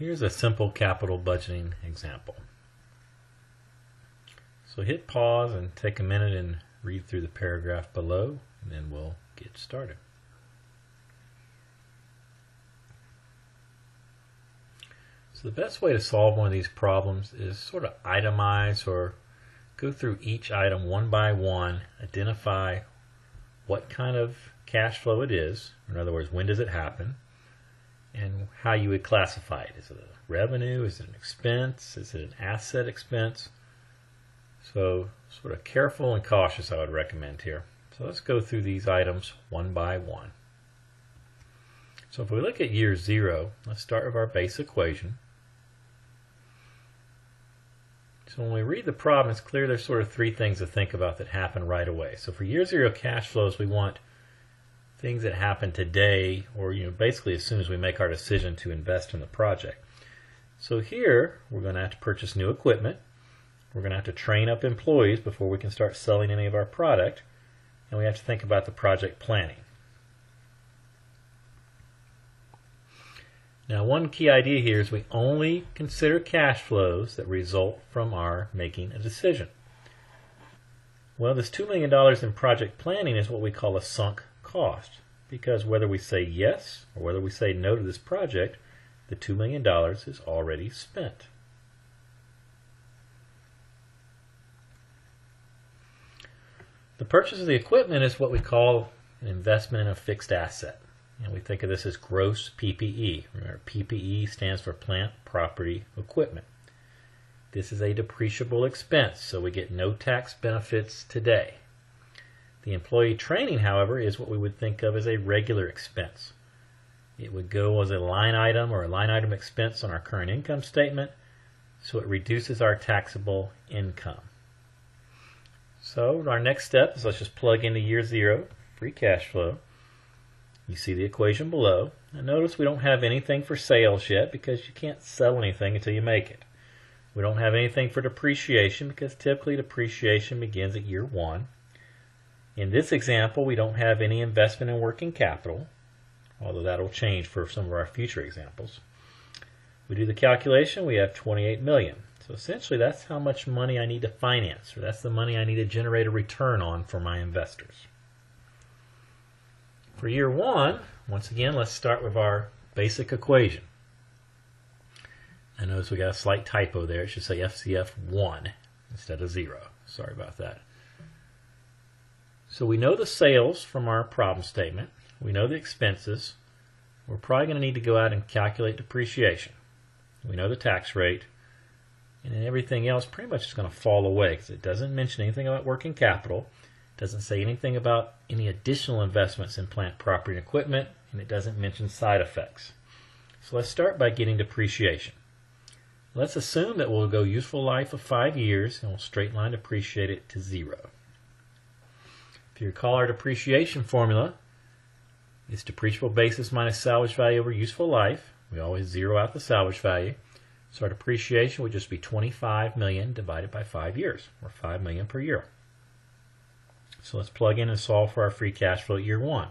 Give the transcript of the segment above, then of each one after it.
Here's a simple capital budgeting example. So hit pause and take a minute and read through the paragraph below, and then we'll get started. So the best way to solve one of these problems is sort of itemize or go through each item one by one, identify what kind of cash flow it is, in other words, when does it happen, and how you would classify it. Is it a revenue? Is it an expense? Is it an asset expense? So sort of careful and cautious I would recommend here. So let's go through these items one by one. So if we look at year 0, let's start with our base equation. So when we read the problem, it's clear there's sort of 3 things to think about that happen right away. So for year 0 cash flows, we want things that happen today, or basically as soon as we make our decision to invest in the project. So here we're going to have to purchase new equipment. We're going to have to train up employees before we can start selling any of our product, and we have to think about the project planning. Now, one key idea here is we only consider cash flows that result from our making a decision. Well, this $2 million in project planning is what we call a sunk cost, because whether we say yes or whether we say no to this project, the $2 million is already spent. The purchase of the equipment is what we call an investment in a fixed asset. And we think of this as gross PPE. Remember, PPE stands for plant, property, equipment. This is a depreciable expense, so we get no tax benefits today. The employee training, however, is what we would think of as a regular expense. It would go as a line item or a line item expense on our current income statement, so it reduces our taxable income. So our next step is let's just plug into year 0, free cash flow. You see the equation below. And notice we don't have anything for sales yet because you can't sell anything until you make it. We don't have anything for depreciation because typically depreciation begins at year 1. In this example, we don't have any investment in working capital, although that will change for some of our future examples. We do the calculation, we have $28 million. So essentially that's how much money I need to finance, or that's the money I need to generate a return on for my investors. For year 1, once again, let's start with our basic equation. I notice we got a slight typo there. It should say FCF 1 instead of 0. Sorry about that. So we know the sales from our problem statement. We know the expenses. We're probably going to need to go out and calculate depreciation. We know the tax rate. And then everything else pretty much is going to fall away because it doesn't mention anything about working capital. Doesn't say anything about any additional investments in plant, property, and equipment, and it doesn't mention side effects. So let's start by getting depreciation. Let's assume that we'll go useful life of 5 years, and we'll straight line depreciate it to 0. If you recall our depreciation formula, it's depreciable basis minus salvage value over useful life. We always zero out the salvage value. So our depreciation would just be $25 million divided by 5 years, or $5 million per year. So let's plug in and solve for our free cash flow at year 1.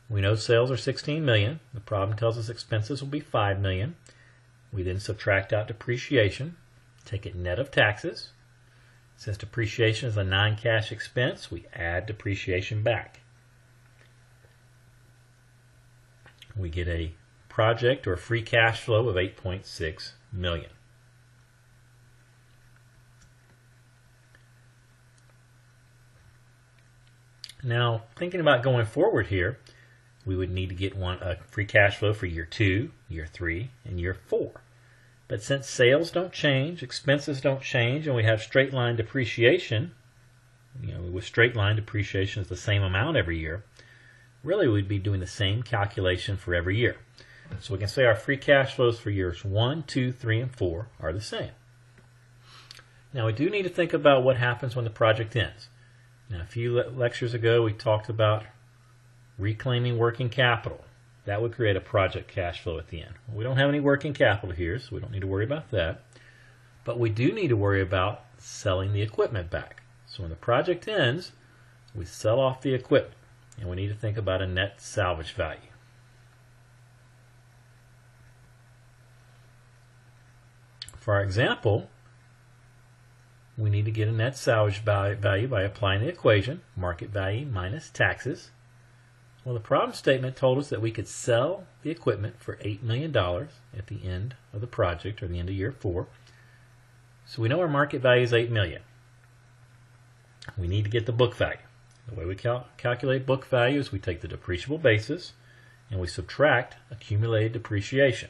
We know sales are $16 million. The problem tells us expenses will be $5 million. We then subtract out depreciation, take it net of taxes. Since depreciation is a non-cash expense, we add depreciation back. We get a project or free cash flow of $8.6 million. Now, thinking about going forward here, we would need to get a free cash flow for year 2, year 3, and year 4. But since sales don't change, expenses don't change, and we have straight line depreciation, with straight line depreciation is the same amount every year, really we'd be doing the same calculation for every year. So we can say our free cash flows for years 1, 2, 3, and 4 are the same. Now we do need to think about what happens when the project ends. Now, a few lectures ago, we talked about reclaiming working capital. That would create a project cash flow at the end. Well, we don't have any working capital here, so we don't need to worry about that. But we do need to worry about selling the equipment back. So when the project ends, we sell off the equipment, and we need to think about a net salvage value. For our example, we need to get a net salvage value by applying the equation, market value minus taxes. Well, the problem statement told us that we could sell the equipment for $8 million at the end of the project, or the end of year 4. So we know our market value is $8 million. We need to get the book value. The way we calculate book value is we take the depreciable basis and we subtract accumulated depreciation.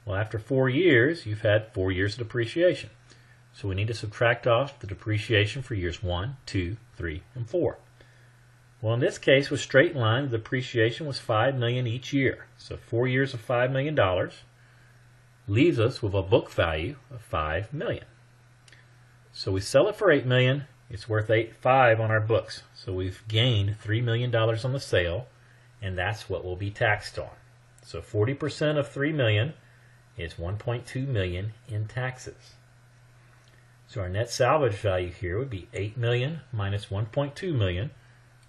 Well, after 4 years, you've had 4 years of depreciation. So we need to subtract off the depreciation for years 1, 2, 3, and 4. Well, in this case, with straight line, the depreciation was $5 million each year. So 4 years of $5 million leaves us with a book value of $5 million. So we sell it for $8 million. It's worth $5 million on our books. So we've gained $3 million on the sale, and that's what will be taxed on. So 40% of $3 million is $1.2 million in taxes. So our net salvage value here would be $8 million minus $1.2 million,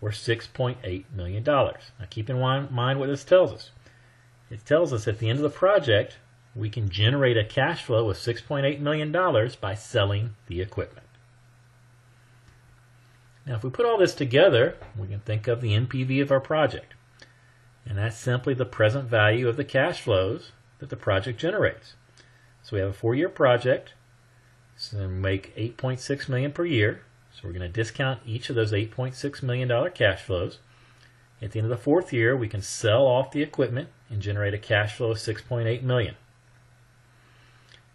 or $6.8 million. Now keep in mind what this tells us. It tells us at the end of the project, we can generate a cash flow of $6.8 million by selling the equipment. Now if we put all this together, we can think of the NPV of our project. And that's simply the present value of the cash flows that the project generates. So we have a 4-year project, so we make $8.6 million per year. So we're going to discount each of those $8.6 million cash flows. At the end of the 4th year, we can sell off the equipment and generate a cash flow of $6.8 million.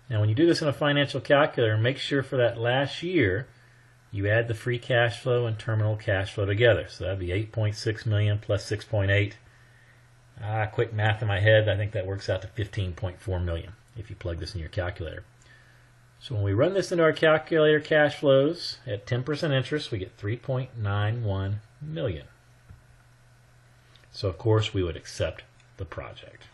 Now when you do this in a financial calculator, make sure for that last year you add the free cash flow and terminal cash flow together. So that would be $8.6 million plus $6.8. Quick math in my head, I think that works out to $15.4 million if you plug this in your calculator. So when we run this into our calculator cash flows at 10% interest, we get $3.91 million. So of course we would accept the project.